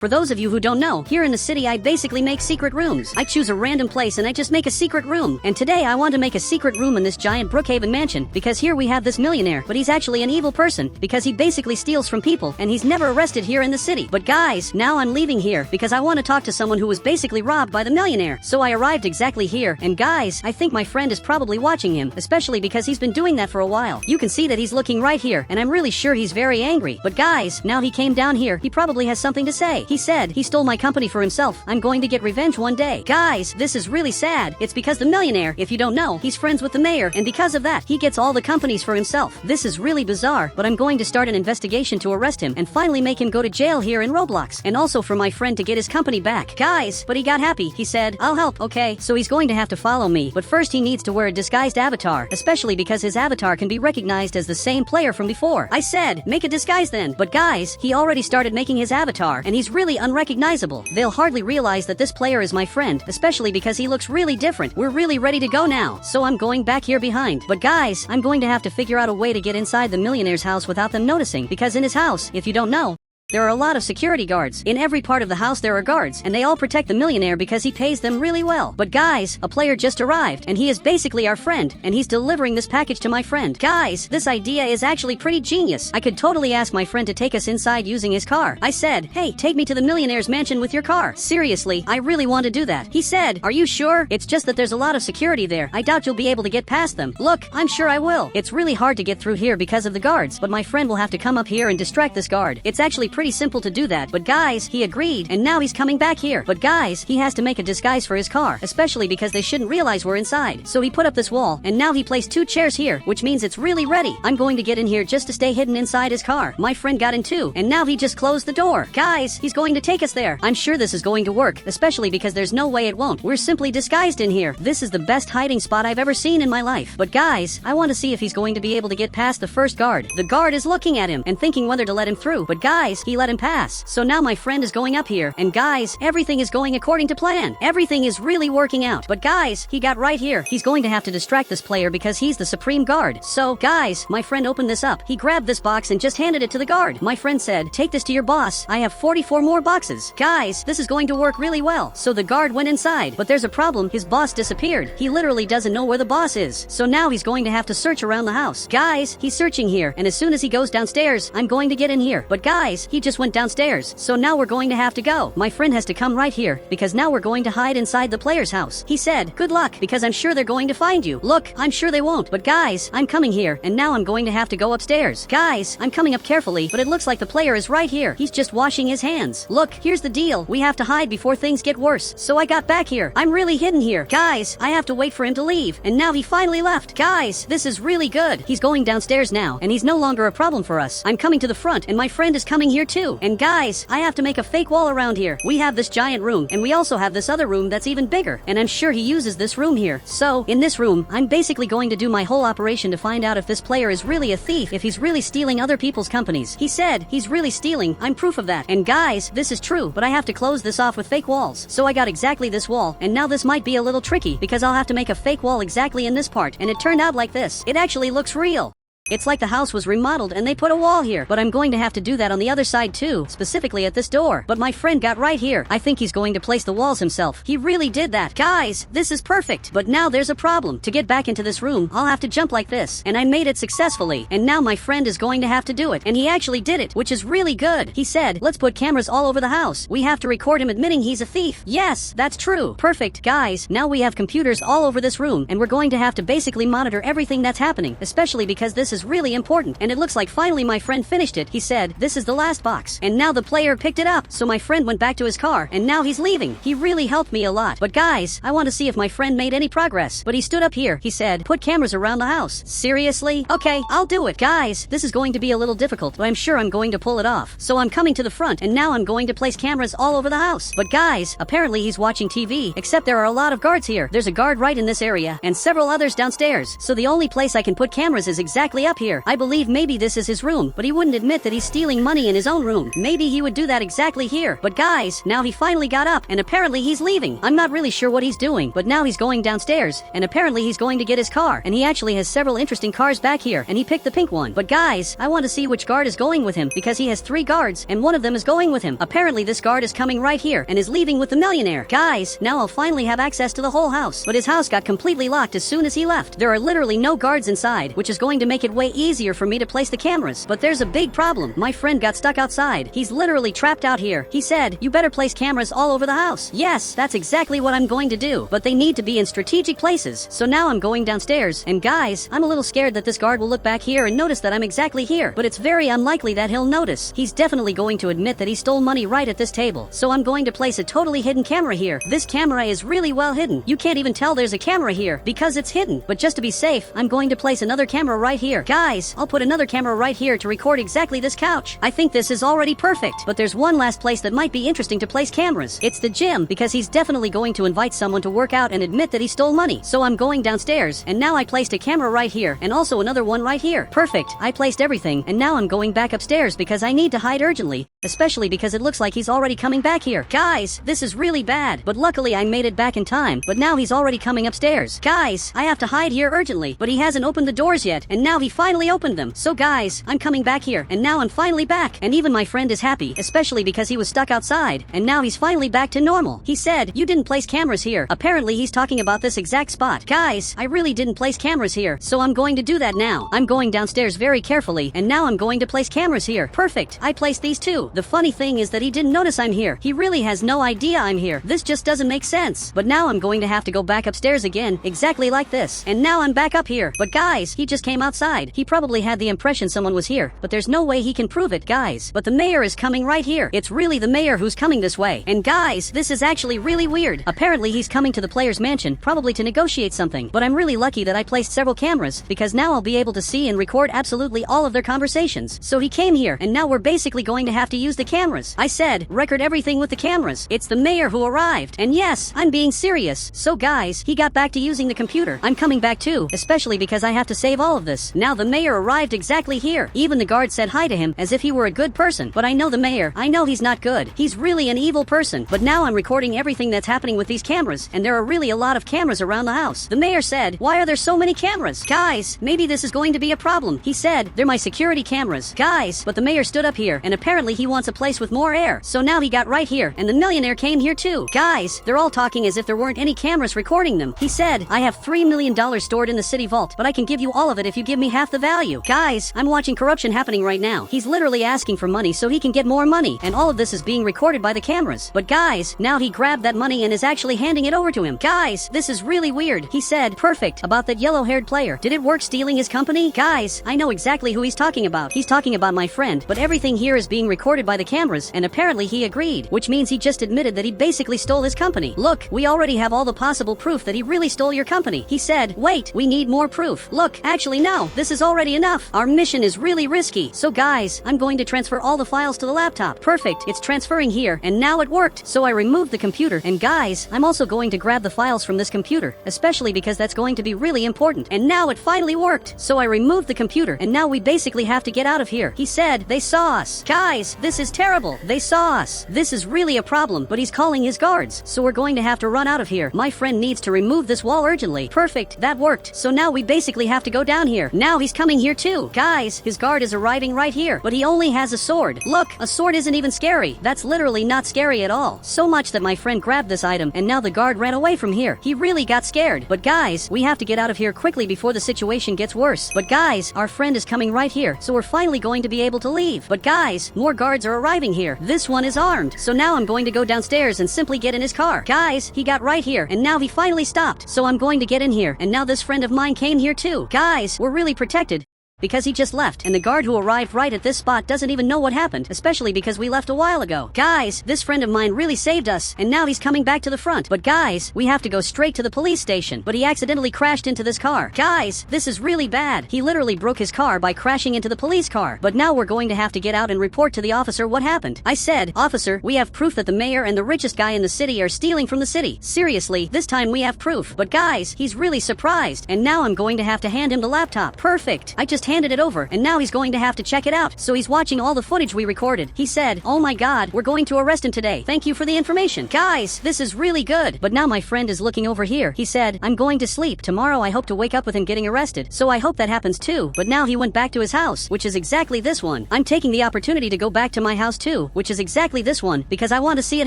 For those of you who don't know, here in the city I basically make secret rooms. I choose a random place and I just make a secret room. And today I want to make a secret room in this giant Brookhaven mansion, because here we have this millionaire, but he's actually an evil person, because he basically steals from people, and he's never arrested here in the city. But guys, now I'm leaving here, because I want to talk to someone who was basically robbed by the millionaire. So I arrived exactly here, and guys, I think my friend is probably watching him, especially because he's been doing that for a while. You can see that he's looking right here, and I'm really sure he's very angry. But guys, now he came down here, he probably has something to say. He said he stole my company for himself. I'm going to get revenge one day. Guys, this is really sad. It's because the millionaire, if you don't know, he's friends with the mayor, and because of that, he gets all the companies for himself. This is really bizarre, but I'm going to start an investigation to arrest him and finally make him go to jail here in Roblox, and also for my friend to get his company back. Guys, but he got happy. He said, I'll help, okay? So he's going to have to follow me, but first he needs to wear a disguised avatar, especially because his avatar can be recognized as the same player from before. I said, make a disguise then. But guys, he already started making his avatar, and he's really unrecognizable. They'll hardly realize that this player is my friend, especially because he looks really different. We're really ready to go now, so I'm going back here behind. But guys, I'm going to have to figure out a way to get inside the millionaire's house without them noticing, because in his house, if you don't know, there are a lot of security guards. In every part of the house there are guards, and they all protect the millionaire because he pays them really well. But guys, a player just arrived, and he is basically our friend, and he's delivering this package to my friend. Guys, this idea is actually pretty genius. I could totally ask my friend to take us inside using his car. I said, hey, take me to the millionaire's mansion with your car. Seriously, I really want to do that. He said, are you sure? It's just that there's a lot of security there. I doubt you'll be able to get past them. Look, I'm sure I will. It's really hard to get through here because of the guards, but my friend will have to come up here and distract this guard. It's actually pretty simple to do that, but guys, he agreed, and now he's coming back here. But guys, he has to make a disguise for his car, especially because they shouldn't realize we're inside. So he put up this wall, and now he placed 2 chairs here, which means it's really ready. I'm going to get in here just to stay hidden inside his car. My friend got in too, and now he just closed the door. Guys, he's going to take us there. I'm sure this is going to work, especially because there's no way it won't. We're simply disguised in here. This is the best hiding spot I've ever seen in my life. But guys, I want to see if he's going to be able to get past the first guard. The guard is looking at him and thinking whether to let him through, but guys, he let him pass. So now my friend is going up here, and guys, everything is going according to plan. Everything is really working out. But guys, he got right here. He's going to have to distract this player because he's the supreme guard. So guys, my friend opened this up. He grabbed this box and just handed it to the guard. My friend said, take this to your boss. I have 44 more boxes. Guys, this is going to work really well. So the guard went inside, but there's a problem. His boss disappeared. He literally doesn't know where the boss is. So now he's going to have to search around the house. Guys, he's searching here, and as soon as he goes downstairs, I'm going to get in here. But guys, he just went downstairs. So now we're going to have to go. My friend has to come right here, because now we're going to hide inside the player's house. He said, good luck, because I'm sure they're going to find you. Look, I'm sure they won't. But guys, I'm coming here, and now I'm going to have to go upstairs. Guys, I'm coming up carefully, but it looks like the player is right here. He's just washing his hands. Look, here's the deal. We have to hide before things get worse. So I got back here. I'm really hidden here. Guys, I have to wait for him to leave, and now he finally left. Guys, this is really good. He's going downstairs now, and he's no longer a problem for us. I'm coming to the front, and my friend is coming here too. And guys, I have to make a fake wall around here. We have this giant room, and we also have this other room that's even bigger, and I'm sure he uses this room here. So, in this room, I'm basically going to do my whole operation to find out if this player is really a thief, if he's really stealing other people's companies. He said he's really stealing. I'm proof of that. And guys, this is true, but I have to close this off with fake walls. So I got exactly this wall, and now this might be a little tricky, because I'll have to make a fake wall exactly in this part, and it turned out like this. It actually looks real. It's like the house was remodeled and they put a wall here, but I'm going to have to do that on the other side too, specifically at this door. But my friend got right here. I think he's going to place the walls himself. He really did that. Guys, this is perfect. But now there's a problem. To get back into this room, I'll have to jump like this. And I made it successfully. And now my friend is going to have to do it. And he actually did it, which is really good. He said, let's put cameras all over the house. We have to record him admitting he's a thief. Yes, that's true. Perfect. Guys, now we have computers all over this room, and we're going to have to basically monitor everything that's happening, especially because this is really important, and it looks like finally my friend finished it. He said, this is the last box, and now the player picked it up. So my friend went back to his car, and now he's leaving. He really helped me a lot. But guys, I want to see if my friend made any progress. But he stood up here. He said, put cameras around the house. Seriously? Okay, I'll do it. Guys, this is going to be a little difficult, but I'm sure I'm going to pull it off. So I'm coming to the front, and now I'm going to place cameras all over the house. But guys, apparently he's watching TV, except there are a lot of guards here. There's a guard right in this area, and several others downstairs. So the only place I can put cameras is exactly up here. I believe maybe this is his room, but he wouldn't admit that he's stealing money in his own room. Maybe he would do that exactly here. But guys, now he finally got up, and apparently he's leaving. I'm not really sure what he's doing, but now he's going downstairs, and apparently he's going to get his car, and he actually has several interesting cars back here, and he picked the pink one. But guys, I want to see which guard is going with him, because he has 3 guards, and one of them is going with him. Apparently this guard is coming right here, and is leaving with the millionaire. Guys, now I'll finally have access to the whole house. But his house got completely locked as soon as he left. There are literally no guards inside, which is going to make it way easier for me to place the cameras. But there's a big problem. My friend got stuck outside. He's literally trapped out here. He said, you better place cameras all over the house. Yes, that's exactly what I'm going to do. But they need to be in strategic places. So now I'm going downstairs. And guys, I'm a little scared that this guard will look back here and notice that I'm exactly here. But it's very unlikely that he'll notice. He's definitely going to admit that he stole money right at this table. So I'm going to place a totally hidden camera here. This camera is really well hidden. You can't even tell there's a camera here because it's hidden. But just to be safe, I'm going to place another camera right here. Guys, I'll put another camera right here to record exactly this couch. I think this is already perfect. But there's one last place that might be interesting to place cameras. It's the gym, because he's definitely going to invite someone to work out and admit that he stole money. So I'm going downstairs, and now I placed a camera right here, and also another one right here. Perfect. I placed everything, and now I'm going back upstairs because I need to hide urgently. Especially because it looks like he's already coming back here. Guys, this is really bad. But luckily I made it back in time. But now he's already coming upstairs. Guys, I have to hide here urgently. But he hasn't opened the doors yet, and now he finally opened them. So guys, I'm coming back here, and now I'm finally back. And even my friend is happy, especially because he was stuck outside, and now he's finally back to normal. He said, you didn't place cameras here. Apparently he's talking about this exact spot. Guys, I really didn't place cameras here, so I'm going to do that now. I'm going downstairs very carefully, and now I'm going to place cameras here. Perfect. I placed these 2. The funny thing is that he didn't notice I'm here. He really has no idea I'm here. This just doesn't make sense. But now I'm going to have to go back upstairs again, exactly like this. And now I'm back up here. But guys, he just came outside. He probably had the impression someone was here, but there's no way he can prove it, guys. But the mayor is coming right here. It's really the mayor who's coming this way. And guys, this is actually really weird. Apparently he's coming to the player's mansion, probably to negotiate something. But I'm really lucky that I placed several cameras, because now I'll be able to see and record absolutely all of their conversations. So he came here, and now we're basically going to have to use the cameras. I said, record everything with the cameras. It's the mayor who arrived. And yes, I'm being serious. So guys, he got back to using the computer. I'm coming back too, especially because I have to save all of this. Now the mayor arrived exactly here. Even the guard said hi to him as if he were a good person. But I know the mayor. I know he's not good. He's really an evil person. But now I'm recording everything that's happening with these cameras, and there are really a lot of cameras around the house. The mayor said, why are there so many cameras? Guys, maybe this is going to be a problem. He said, they're my security cameras. Guys, but the mayor stood up here, and apparently he wants a place with more air. So now he got right here, and the millionaire came here too. Guys, they're all talking as if there weren't any cameras recording them. He said, I have $3 million stored in the city vault, but I can give you all of it if you give me half the value. Guys, I'm watching corruption happening right now. He's literally asking for money so he can get more money, and all of this is being recorded by the cameras. But guys, now he grabbed that money and is actually handing it over to him. Guys, this is really weird. He said, perfect, about that yellow-haired player. Did it work stealing his company? Guys, I know exactly who he's talking about. He's talking about my friend, but everything here is being recorded by the cameras, and apparently he agreed, which means he just admitted that he basically stole his company. Look, we already have all the possible proof that he really stole your company. He said, wait, we need more proof. Look, actually no, this is already enough. Our mission is really risky. So guys, I'm going to transfer all the files to the laptop. Perfect, it's transferring here, and now it worked. So I removed the computer, and guys, I'm also going to grab the files from this computer, especially because that's going to be really important. And now it finally worked. So I removed the computer, and now we basically have to get out of here. He said, they saw us. Guys, this is terrible. They saw us. This is really a problem, but he's calling his guards. So we're going to have to run out of here. My friend needs to remove this wall urgently. Perfect, that worked. So now we basically have to go down here. Now he's coming here too. Guys, his guard is arriving right here, but he only has a sword. Look, a sword isn't even scary. That's literally not scary at all. So much that my friend grabbed this item, and now the guard ran away from here. He really got scared. But guys, we have to get out of here quickly before the situation gets worse. But guys, our friend is coming right here, so we're finally going to be able to leave. But guys, more guards are arriving here. This one is armed. So now I'm going to go downstairs and simply get in his car. Guys, he got right here, and now he finally stopped. So I'm going to get in here, and now this friend of mine came here too. Guys, we're really protected, because he just left, and the guard who arrived right at this spot doesn't even know what happened, especially because we left a while ago. Guys, this friend of mine really saved us, and now he's coming back to the front. But guys, we have to go straight to the police station, but he accidentally crashed into this car. Guys, this is really bad. He literally broke his car by crashing into the police car. But now we're going to have to get out and report to the officer what happened. I said, officer, we have proof that the mayor and the richest guy in the city are stealing from the city. Seriously, this time we have proof. But guys, he's really surprised, and now I'm going to have to hand him the laptop. Perfect. I just handed it over, and now he's going to have to check it out. So he's watching all the footage we recorded. He said, "Oh my god, we're going to arrest him today. Thank you for the information. Guys, this is really good." But now my friend is looking over here. He said, "I'm going to sleep. Tomorrow I hope to wake up with him getting arrested. So I hope that happens too." But now he went back to his house, which is exactly this one. I'm taking the opportunity to go back to my house too, which is exactly this one, because I want to see it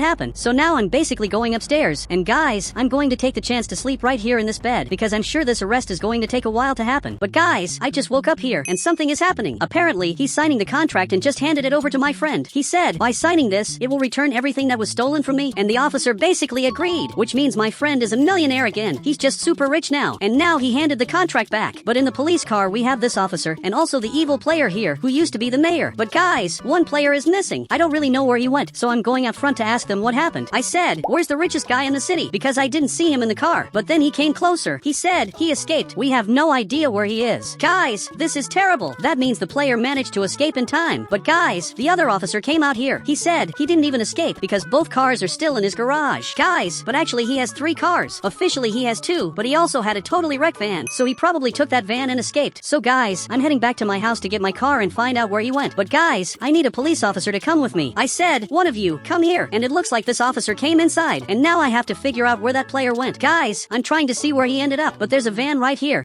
happen. So now I'm basically going upstairs. And guys, I'm going to take the chance to sleep right here in this bed, because I'm sure this arrest is going to take a while to happen. But guys, I just woke up here, and something is happening. Apparently, he's signing the contract and just handed it over to my friend. He said, "By signing this, it will return everything that was stolen from me." And the officer basically agreed, which means my friend is a millionaire again. He's just super rich now. And now he handed the contract back. But in the police car, we have this officer, and also the evil player here, who used to be the mayor. But guys, one player is missing. I don't really know where he went, so I'm going up front to ask them what happened. I said, "Where's the richest guy in the city?" Because I didn't see him in the car. But then he came closer. He said, "He escaped. We have no idea where he is." Guys, this is terrible. That means the player managed to escape in time. But guys, the other officer came out here. He said he didn't even escape because both cars are still in his garage. Guys, but actually he has 3 cars. Officially he has 2, but he also had a totally wrecked van. So he probably took that van and escaped. So guys, I'm heading back to my house to get my car and find out where he went. But guys, I need a police officer to come with me. I said, "One of you, come here." And it looks like this officer came inside. And now I have to figure out where that player went. Guys, I'm trying to see where he ended up, but there's a van right here.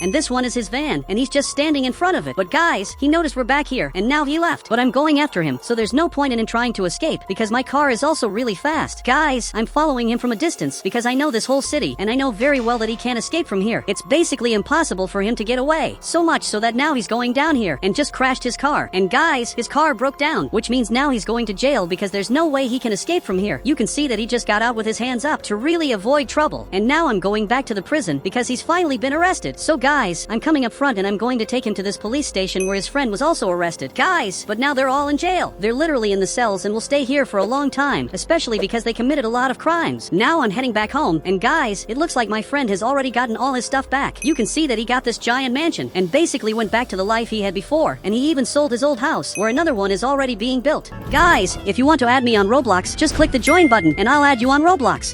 And this one is his van, and he's just standing in front of it. But guys, he noticed we're back here, and now he left. But I'm going after him, so there's no point in him trying to escape, because my car is also really fast. Guys, I'm following him from a distance, because I know this whole city, and I know very well that he can't escape from here. It's basically impossible for him to get away. So much so that now he's going down here, and just crashed his car. And guys, his car broke down, which means now he's going to jail, because there's no way he can escape from here. You can see that he just got out with his hands up to really avoid trouble. And now I'm going back to the prison, because he's finally been arrested. So guys, I'm coming up front and I'm going to take him to this police station where his friend was also arrested. Guys, but now they're all in jail. They're literally in the cells and will stay here for a long time, especially because they committed a lot of crimes. Now I'm heading back home, and guys, it looks like my friend has already gotten all his stuff back. You can see that he got this giant mansion and basically went back to the life he had before, and he even sold his old house where another one is already being built. Guys, if you want to add me on Roblox, just click the join button and I'll add you on Roblox.